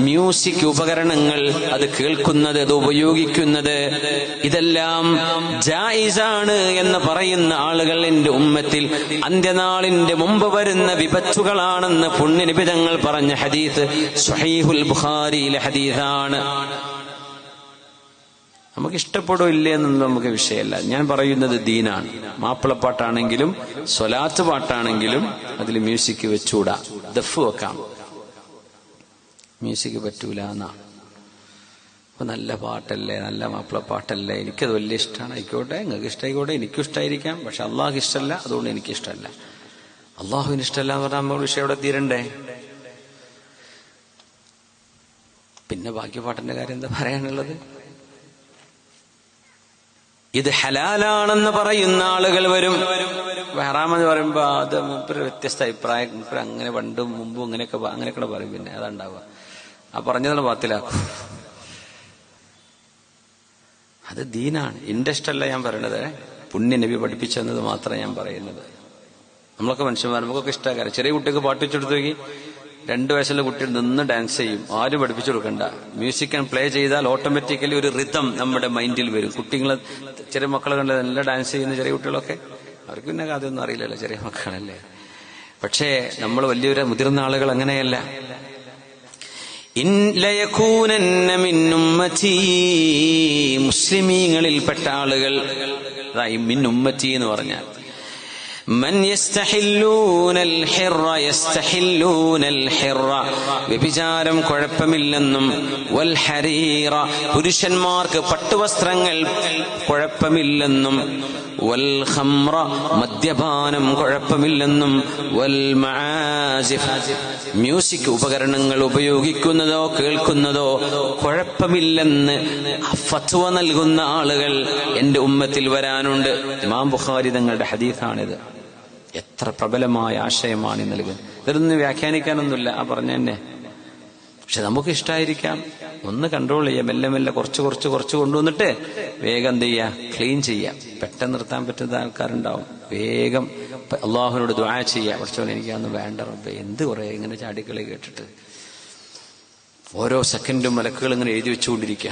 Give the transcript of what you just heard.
Music ഉപകരണങ്ങൾ, അത് കേൾക്കുന്നത്, അത് ഉപയോഗിക്കുന്നത്, ഇതെല്ലാം ജായിസാണ് എന്ന് പറയുന്ന ആളുകൾ എന്റെ ഉമ്മത്തിൽ അന്ത്യനാളിന്റെ മുമ്പ് വരുന്ന വിപത്തുകളാണെന്ന് പുണ്യനബി തങ്ങൾ പറഞ്ഞ ഹദീസ് സ്വഹീഹുൽ ബുഖാരിയിലെ ഹദീസാണ്. നമുക്ക് ഇഷ്ടപ്പെടോ ഇല്ലേ എന്നൊന്നും നമുക്ക് വിഷയമല്ല. ഞാൻ പറയുന്നത് ദീനാണ്. മാപ്പിളപ്പാട്ടാണെങ്കിലും സ്വലാത്ത് പാട്ടാണെങ്കിലും അതിൽ മ്യൂസിക് വെച്ചൂടാ. ദഫ് വെക്കാം, മ്യൂസിക് പറ്റൂല എന്നാണ്. അപ്പൊ നല്ല പാട്ടല്ലേ, നല്ല മാപ്പിളപ്പാട്ടല്ലേ, എനിക്കത് വലിയ ഇഷ്ടമാണ്. ആയിക്കോട്ടെ, നിങ്ങൾക്ക് ഇഷ്ടമായിക്കോട്ടെ, എനിക്കും ഇഷ്ടമായിരിക്കാം. പക്ഷെ അള്ളാഹ് ഇഷ്ടമല്ല, അതുകൊണ്ട് എനിക്കിഷ്ടമല്ല. അള്ളാഹുവിന് ഇഷ്ടമല്ല എന്ന് പറഞ്ഞാൽ നമ്മൾ വിഷയം അവിടെ തീരണ്ടേ? പിന്നെ ബാക്കി പാട്ടിന്റെ കാര്യം എന്താ പറയാനുള്ളത്? ഇത് ഹലാലാണെന്ന് പറയുന്ന ആളുകൾ വരും. ഹറാമെന്ന് പറയുമ്പോ അത് മൂപ്പര് വ്യത്യസ്ത അഭിപ്രായം, മൂപ്പര് അങ്ങനെ പണ്ടും മുമ്പും അങ്ങനെയൊക്കെ പറയും. പിന്നെ അതുണ്ടാവുക, ആ പറഞ്ഞതാണ് ബാത്തിലാക്കും. അത് ദീനാണ്. എന്റെ ഇഷ്ടമല്ല ഞാൻ പറയണത്, പുണ്യ നബി പഠിപ്പിച്ചെന്നത് മാത്രമേ ഞാൻ പറയുന്നത്. നമ്മളൊക്കെ മനുഷ്യന്മാർ, നമുക്കൊക്കെ ഇഷ്ടമാണ്. ചെറിയ കുട്ടിക്ക് പാട്ട് വെച്ചെടുത്ത് നോക്കി, 2 വയസ്സുള്ള കുട്ടികൾ നിന്ന് ഡാൻസ് ചെയ്യും, ആരും പഠിപ്പിച്ചു കൊടുക്കണ്ട. മ്യൂസിക് പ്ലേ ചെയ്താൽ ഓട്ടോമാറ്റിക്കലി ഒരു റിതം നമ്മുടെ മൈൻഡിൽ വരും. കുട്ടികളെ, ചെറിയ മക്കളെ കണ്ട് നല്ല ഡാൻസ് ചെയ്യുന്ന ചെറിയ കുട്ടികളൊക്കെ, അവർക്ക് പിന്നെ അതൊന്നും അറിയില്ലല്ലോ, ചെറിയ മക്കളല്ലേ. പക്ഷേ നമ്മൾ വലിയൊരു മുതിർന്ന ആളുകൾ അങ്ങനെയല്ല. മുസ്ലിമീങ്ങളിൽപ്പെട്ട ആളുകൾ, മിൻ ഉമ്മത്തി എന്ന് പറഞ്ഞാൽ മൻ യസ്തഹില്ലൂനൽ ഹിറ യസ്തഹില്ലൂനൽ ഹിറ, വ്യഭിചാരം കുഴപ്പമില്ലെന്നും, വൽ ഹരീറ, പുരുഷന്മാർക്ക് പട്ടുവസ്ത്രങ്ങൾ കുഴപ്പമില്ലെന്നും, വൽ ഖംറ, മദ്യപാനം കുഴപ്പമില്ലെന്നും, വൽ മആസിഫ്, മ്യൂസിക് ഉപകരണങ്ങൾ ഉപയോഗിക്കുന്നതോ കേൾക്കുന്നതോ കുഴപ്പമില്ലെന്ന് ഫത്വ നൽകുന്ന ആളുകൾ എന്റെ ഉമ്മത്തിൽ വരാനുണ്ട്. ഇമാം ബുഖാരി തങ്ങളുടെ ഹദീസാണിത്. എത്ര പ്രബലമായ ആശയമാണ് ഈ നൽകുന്നത്. ഇതൊന്നും വ്യാഖ്യാനിക്കാനൊന്നുമില്ല, ആ പറഞ്ഞ തന്നെ. പക്ഷെ നമുക്ക് ഇഷ്ടമായിരിക്കാം. ഒന്ന് കൺട്രോൾ ചെയ്യാം, മെല്ലെ മെല്ലെ കുറച്ച് കൊണ്ടുവന്നിട്ട് വേഗം എന്ത് ചെയ്യാ, ക്ലീൻ ചെയ്യാം. പെട്ടെന്ന് നിർത്താൻ പറ്റുന്ന ആൾക്കാരുണ്ടാവും. വേഗം അള്ളാഹുവിനോട് ദുആ ചെയ്യാം, കുറച്ചോളം എനിക്കതൊന്നും വേണ്ട റബ്ബേ, എന്ത് കുറെ ഇങ്ങനെ ചാടിക്കളി കേട്ടിട്ട്. ഓരോ സെക്കൻഡും മലക്കുകൾ ഇങ്ങനെ എഴുതി വെച്ചുകൊണ്ടിരിക്കുക.